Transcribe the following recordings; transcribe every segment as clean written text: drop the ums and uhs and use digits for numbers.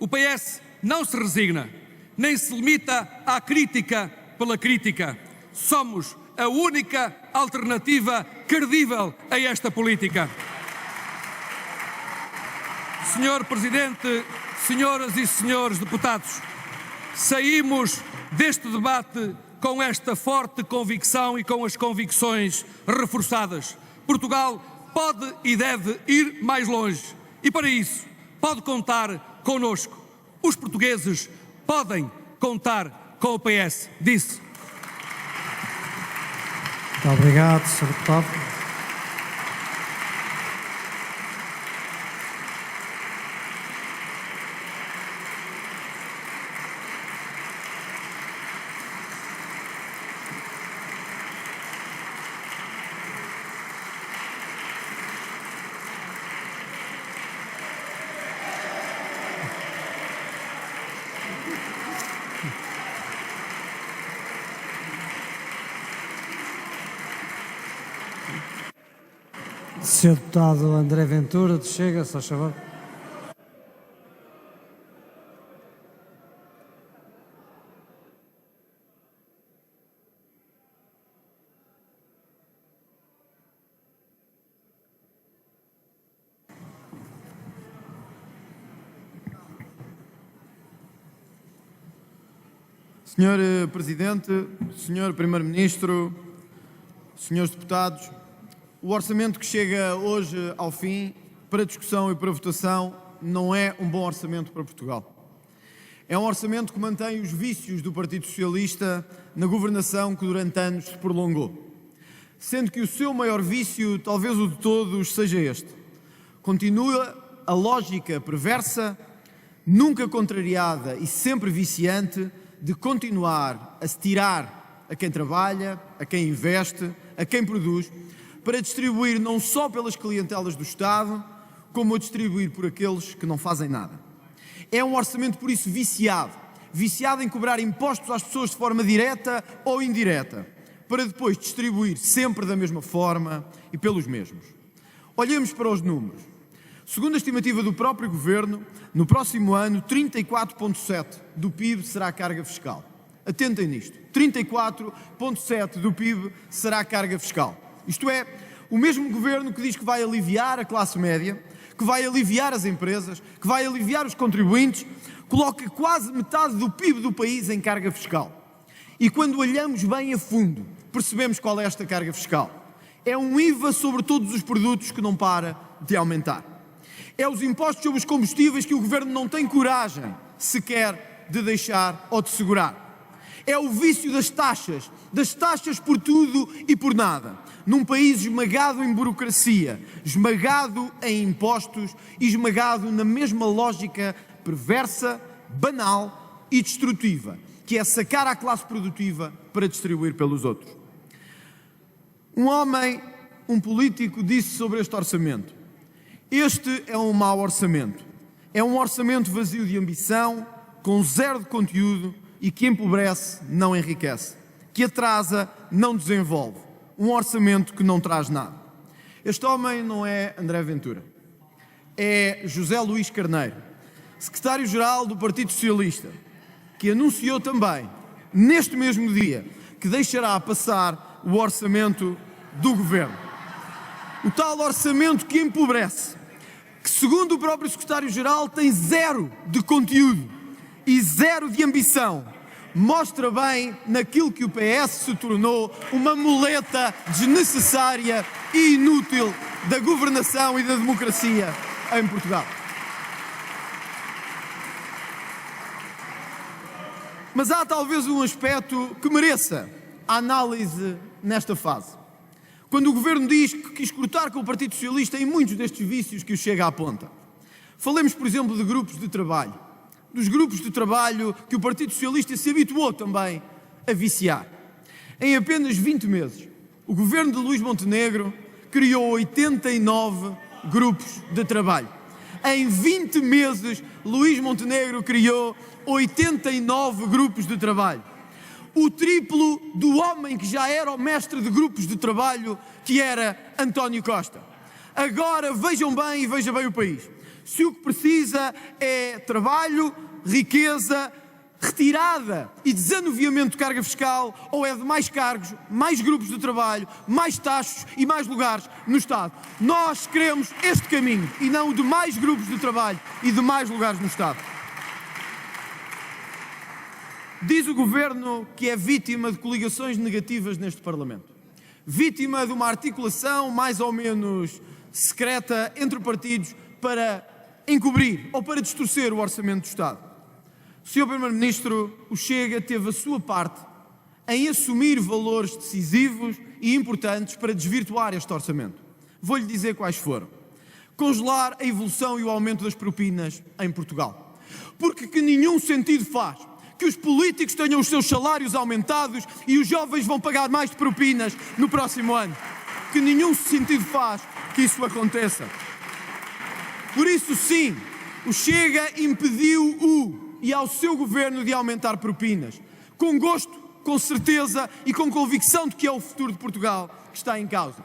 O PS não se resigna, nem se limita à crítica pela crítica. Somos a única alternativa credível a esta política. Senhor Presidente, senhoras e senhores deputados, saímos deste debate com esta forte convicção e com as convicções reforçadas. Portugal pode e deve ir mais longe e, para isso, pode contar connosco. Os portugueses podem contar com o PS, disse. Muito obrigado, Sr. Deputado. Sr. Deputado André Ventura, de Chega, se faz favor. Senhor Presidente, Senhor Primeiro-Ministro, senhores deputados, o orçamento que chega hoje ao fim, para discussão e para votação, não é um bom orçamento para Portugal. É um orçamento que mantém os vícios do Partido Socialista na governação que durante anos se prolongou. Sendo que o seu maior vício, talvez o de todos, seja este. Continua a lógica perversa, nunca contrariada e sempre viciante, de continuar a se tirar a quem trabalha, a quem investe, a quem produz, para distribuir não só pelas clientelas do Estado, como a distribuir por aqueles que não fazem nada. É um orçamento, por isso, viciado em cobrar impostos às pessoas de forma direta ou indireta, para depois distribuir sempre da mesma forma e pelos mesmos. Olhemos para os números. Segundo a estimativa do próprio Governo, no próximo ano, 34,7% do PIB será carga fiscal. Atentem nisto, 34,7% do PIB será carga fiscal. Isto é, o mesmo Governo que diz que vai aliviar a classe média, que vai aliviar as empresas, que vai aliviar os contribuintes, coloca quase metade do PIB do país em carga fiscal. E quando olhamos bem a fundo, percebemos qual é esta carga fiscal. É um IVA sobre todos os produtos que não para de aumentar. É os impostos sobre os combustíveis que o Governo não tem coragem sequer de deixar ou de segurar. É o vício das taxas por tudo e por nada, num país esmagado em burocracia, esmagado em impostos e esmagado na mesma lógica perversa, banal e destrutiva, que é sacar a classe produtiva para distribuir pelos outros. Um homem, um político, disse sobre este orçamento: este é um mau orçamento. É um orçamento vazio de ambição, com zero de conteúdo e que empobrece, não enriquece, que atrasa, não desenvolve. Um orçamento que não traz nada. Este homem não é André Ventura. É José Luís Carneiro, secretário-geral do Partido Socialista, que anunciou também, neste mesmo dia, que deixará passar o orçamento do Governo. O tal orçamento que empobrece, que segundo o próprio secretário-geral tem zero de conteúdo e zero de ambição, mostra bem naquilo que o PS se tornou uma muleta desnecessária e inútil da governação e da democracia em Portugal. Mas há talvez um aspecto que mereça a análise nesta fase. Quando o Governo diz que quis cortar com o Partido Socialista em muitos destes vícios que o Chega aponta. Falemos, por exemplo, de grupos de trabalho. Dos grupos de trabalho que o Partido Socialista se habituou também a viciar. Em apenas 20 meses, o Governo de Luís Montenegro criou 89 grupos de trabalho. Em 20 meses, Luís Montenegro criou 89 grupos de trabalho. O triplo do homem que já era o mestre de grupos de trabalho, que era António Costa. Agora vejam bem e veja bem o país. Se o que precisa é trabalho, riqueza, retirada e desanuviamento de carga fiscal, ou é de mais cargos, mais grupos de trabalho, mais taxas e mais lugares no Estado. Nós queremos este caminho e não o de mais grupos de trabalho e de mais lugares no Estado. Diz o Governo que é vítima de coligações negativas neste Parlamento. Vítima de uma articulação mais ou menos secreta entre partidos para encobrir ou para distorcer o orçamento do Estado. Sr. Primeiro-Ministro, o Chega teve a sua parte em assumir valores decisivos e importantes para desvirtuar este orçamento. Vou-lhe dizer quais foram. Congelar a evolução e o aumento das propinas em Portugal. Porque que nenhum sentido faz que os políticos tenham os seus salários aumentados e os jovens vão pagar mais de propinas no próximo ano. Que nenhum sentido faz que isso aconteça. Por isso, sim, o Chega impediu e ao seu governo de aumentar propinas. Com gosto, com certeza e com convicção de que é o futuro de Portugal que está em causa.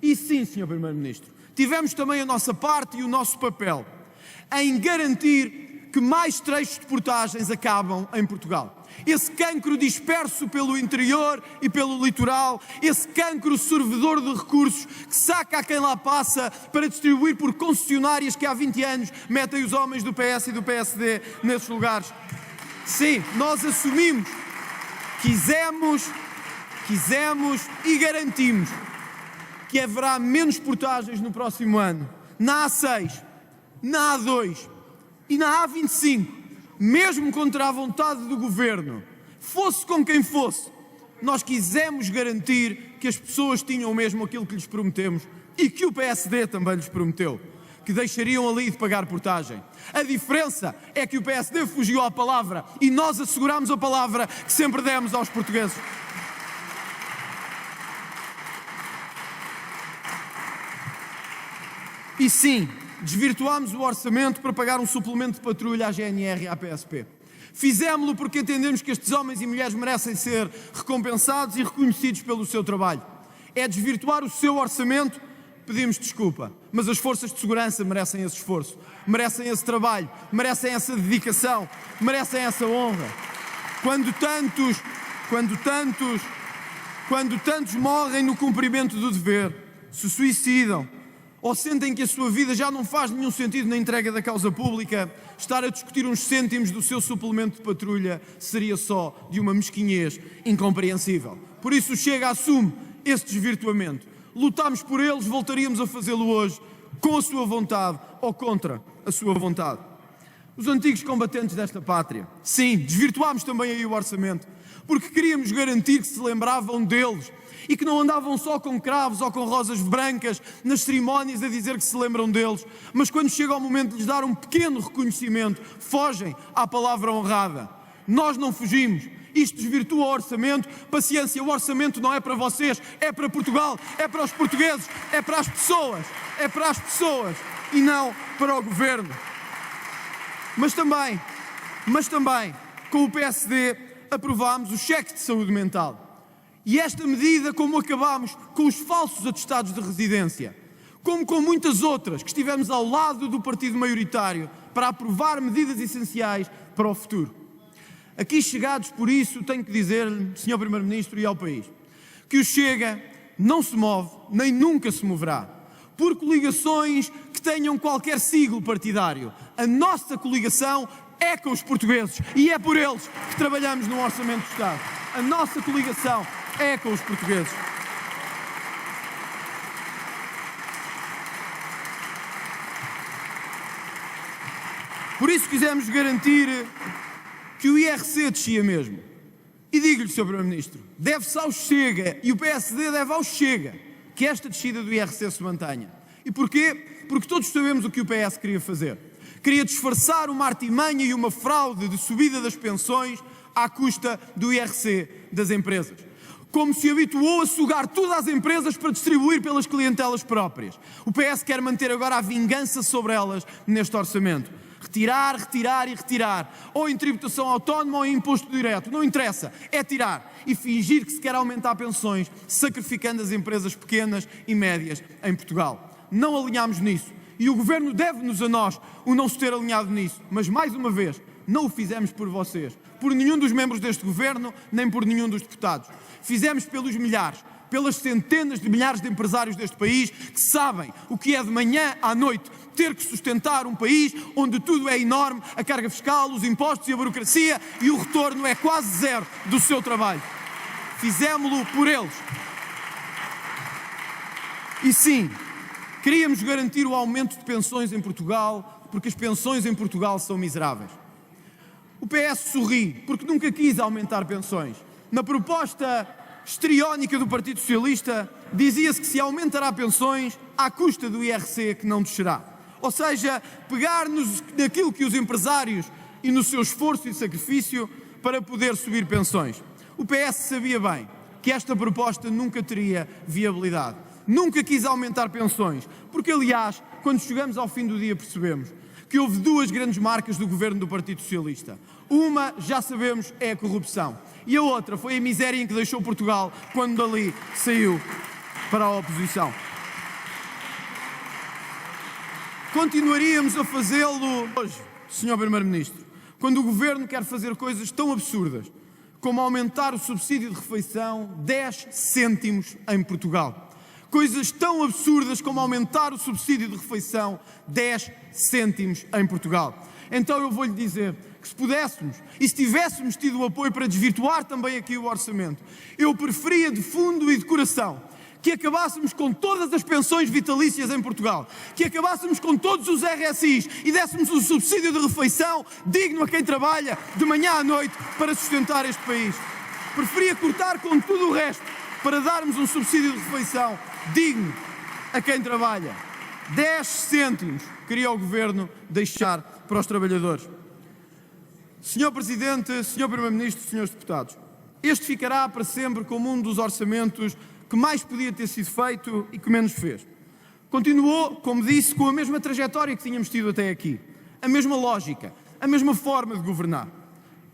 E sim, Sr. Primeiro-Ministro, tivemos também a nossa parte e o nosso papel em garantir que mais trechos de portagens acabam em Portugal. Esse cancro disperso pelo interior e pelo litoral, esse cancro sorvedor de recursos que saca a quem lá passa para distribuir por concessionárias que há 20 anos metem os homens do PS e do PSD nesses lugares. Sim, nós assumimos, quisemos e garantimos que haverá menos portagens no próximo ano, na A6, na A2 e na A25, mesmo contra a vontade do Governo, fosse com quem fosse, nós quisemos garantir que as pessoas tinham mesmo aquilo que lhes prometemos e que o PSD também lhes prometeu, que deixariam ali de pagar portagem. A diferença é que o PSD fugiu à palavra e nós assegurámos a palavra que sempre demos aos portugueses. E sim, desvirtuámos o orçamento para pagar um suplemento de patrulha à GNR e à PSP. Fizemos-lo porque entendemos que estes homens e mulheres merecem ser recompensados e reconhecidos pelo seu trabalho. É desvirtuar o seu orçamento, pedimos desculpa, mas as forças de segurança merecem esse esforço, merecem esse trabalho, merecem essa dedicação, merecem essa honra. Quando tantos morrem no cumprimento do dever, se suicidam, ou sentem que a sua vida já não faz nenhum sentido na entrega da causa pública, estar a discutir uns cêntimos do seu suplemento de patrulha seria só de uma mesquinhez incompreensível. Por isso o Chega assume esse desvirtuamento. Lutámos por eles, voltaríamos a fazê-lo hoje, com a sua vontade ou contra a sua vontade. Os antigos combatentes desta pátria, sim, desvirtuámos também aí o orçamento, porque queríamos garantir que se lembravam deles, e que não andavam só com cravos ou com rosas brancas nas cerimónias a dizer que se lembram deles, mas quando chega o momento de lhes dar um pequeno reconhecimento, fogem à palavra honrada. Nós não fugimos. Isto desvirtua o orçamento. Paciência, o orçamento não é para vocês, é para Portugal, é para os portugueses, é para as pessoas e não para o Governo. Mas também, com o PSD, aprovámos o cheque de saúde mental. E esta medida, como acabámos com os falsos atestados de residência, como com muitas outras que estivemos ao lado do partido maioritário para aprovar medidas essenciais para o futuro. Aqui chegados, por isso, tenho que dizer-lhe, Sr. Primeiro-Ministro e ao país, que o Chega não se move, nem nunca se moverá, por coligações que tenham qualquer siglo partidário. A nossa coligação é com os portugueses e é por eles que trabalhamos no Orçamento do Estado. A nossa coligação é com os portugueses. Por isso quisemos garantir que o IRC descia mesmo. E digo-lhe, Sr. Primeiro-Ministro, deve-se ao Chega e o PSD deve ao Chega que esta descida do IRC se mantenha. E porquê? Porque todos sabemos o que o PS queria fazer. Queria disfarçar uma artimanha e uma fraude de subida das pensões à custa do IRC das empresas. Como se habituou a sugar tudo às empresas para distribuir pelas clientelas próprias. O PS quer manter agora a vingança sobre elas neste orçamento. Retirar, retirar e retirar. Ou em tributação autónoma ou em imposto direto. Não interessa. É tirar. E fingir que se quer aumentar pensões, sacrificando as empresas pequenas e médias em Portugal. Não alinhámos nisso. E o Governo deve-nos a nós o não se ter alinhado nisso. Mas, mais uma vez, não o fizemos por vocês, por nenhum dos membros deste Governo, nem por nenhum dos deputados. Fizemos pelos milhares, pelas centenas de milhares de empresários deste país que sabem o que é de manhã à noite ter que sustentar um país onde tudo é enorme, a carga fiscal, os impostos e a burocracia, e o retorno é quase zero do seu trabalho. Fizemos-lo por eles. E sim, queríamos garantir o aumento de pensões em Portugal, porque as pensões em Portugal são miseráveis. O PS sorri, porque nunca quis aumentar pensões. Na proposta histriónica do Partido Socialista, dizia-se que se aumentará pensões à custa do IRC, que não descerá. Ou seja, pegar naquilo que os empresários e no seu esforço e sacrifício para poder subir pensões. O PS sabia bem que esta proposta nunca teria viabilidade. Nunca quis aumentar pensões, porque, aliás, quando chegamos ao fim do dia percebemos que houve duas grandes marcas do governo do Partido Socialista. Uma, já sabemos, é a corrupção. E a outra foi a miséria em que deixou Portugal quando dali saiu para a oposição. Continuaríamos a fazê-lo hoje, Sr. Primeiro-Ministro, quando o Governo quer fazer coisas tão absurdas como aumentar o subsídio de refeição 10 cêntimos em Portugal. Coisas tão absurdas como aumentar o subsídio de refeição 10 cêntimos em Portugal. Então eu vou-lhe dizer que se pudéssemos e se tivéssemos tido o apoio para desvirtuar também aqui o orçamento, eu preferia de fundo e de coração que acabássemos com todas as pensões vitalícias em Portugal, que acabássemos com todos os RSIs e dessemos um subsídio de refeição digno a quem trabalha de manhã à noite para sustentar este país. Preferia cortar com tudo o resto para darmos um subsídio de refeição digno a quem trabalha. 10 cêntimos queria o Governo deixar para os trabalhadores. Senhor Presidente, Senhor Primeiro-Ministro, Senhores Deputados, este ficará para sempre como um dos orçamentos que mais podia ter sido feito e que menos fez. Continuou, como disse, com a mesma trajetória que tínhamos tido até aqui, a mesma lógica, a mesma forma de governar.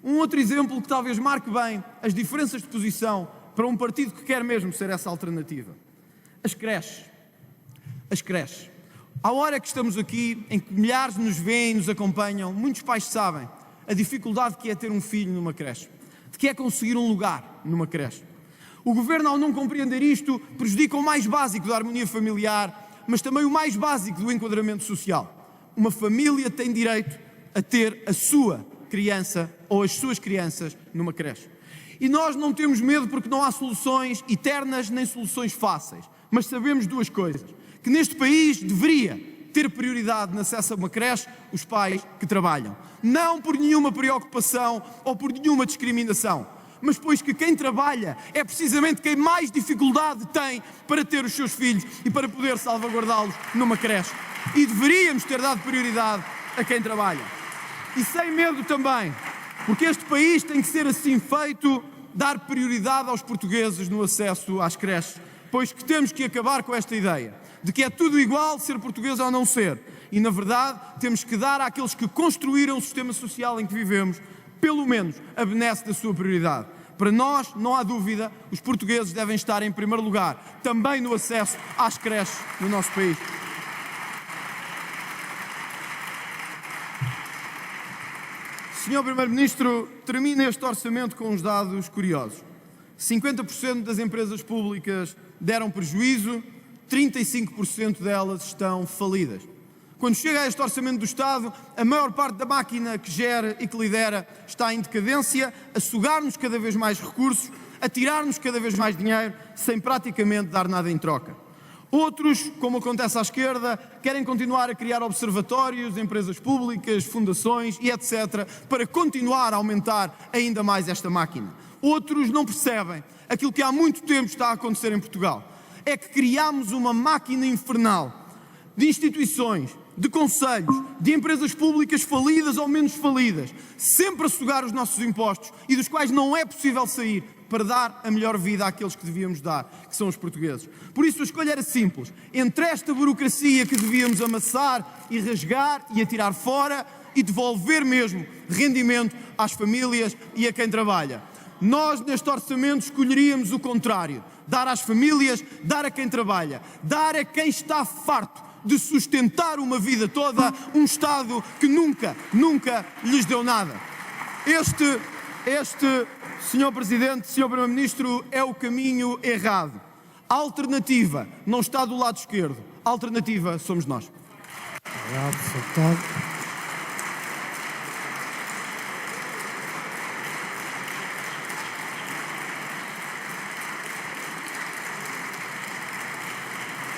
Um outro exemplo que talvez marque bem as diferenças de posição para um partido que quer mesmo ser essa alternativa. As creches. As creches. À hora que estamos aqui, em que milhares nos veem e nos acompanham, muitos pais sabem a dificuldade que é ter um filho numa creche, de que é conseguir um lugar numa creche. O Governo, ao não compreender isto, prejudica o mais básico da harmonia familiar, mas também o mais básico do enquadramento social. Uma família tem direito a ter a sua criança ou as suas crianças numa creche. E nós não temos medo porque não há soluções eternas nem soluções fáceis. Mas sabemos duas coisas. Que neste país deveria ter prioridade no acesso a uma creche os pais que trabalham. Não por nenhuma preocupação ou por nenhuma discriminação, mas pois que quem trabalha é precisamente quem mais dificuldade tem para ter os seus filhos e para poder salvaguardá-los numa creche. E deveríamos ter dado prioridade a quem trabalha. E sem medo também, porque este país tem que ser assim feito, dar prioridade aos portugueses no acesso às creches, pois que temos que acabar com esta ideia de que é tudo igual ser português ou não ser. E, na verdade, temos que dar àqueles que construíram o sistema social em que vivemos, pelo menos, a benesse da sua prioridade. Para nós, não há dúvida, os portugueses devem estar em primeiro lugar, também no acesso às creches no nosso país. Senhor Primeiro-Ministro, termina este orçamento com uns dados curiosos. 50% das empresas públicas deram prejuízo, 35% delas estão falidas. Quando chega a este orçamento do Estado, a maior parte da máquina que gera e que lidera está em decadência, a sugar-nos cada vez mais recursos, a tirar-nos cada vez mais dinheiro, sem praticamente dar nada em troca. Outros, como acontece à esquerda, querem continuar a criar observatórios, empresas públicas, fundações e etc., para continuar a aumentar ainda mais esta máquina. Outros não percebem aquilo que há muito tempo está a acontecer em Portugal. É que criámos uma máquina infernal de instituições, de conselhos, de empresas públicas falidas ou menos falidas, sempre a sugar os nossos impostos e dos quais não é possível sair para dar a melhor vida àqueles que devíamos dar, que são os portugueses. Por isso a escolha era simples, entre esta burocracia que devíamos amassar e rasgar e atirar fora e devolver mesmo rendimento às famílias e a quem trabalha. Nós, neste orçamento, escolheríamos o contrário. Dar às famílias, dar a quem trabalha, dar a quem está farto de sustentar uma vida toda um Estado que nunca lhes deu nada. Este, Sr. Presidente, Sr. Primeiro-Ministro, é o caminho errado. A alternativa não está do lado esquerdo. A alternativa somos nós. Obrigado, Sr. Deputado.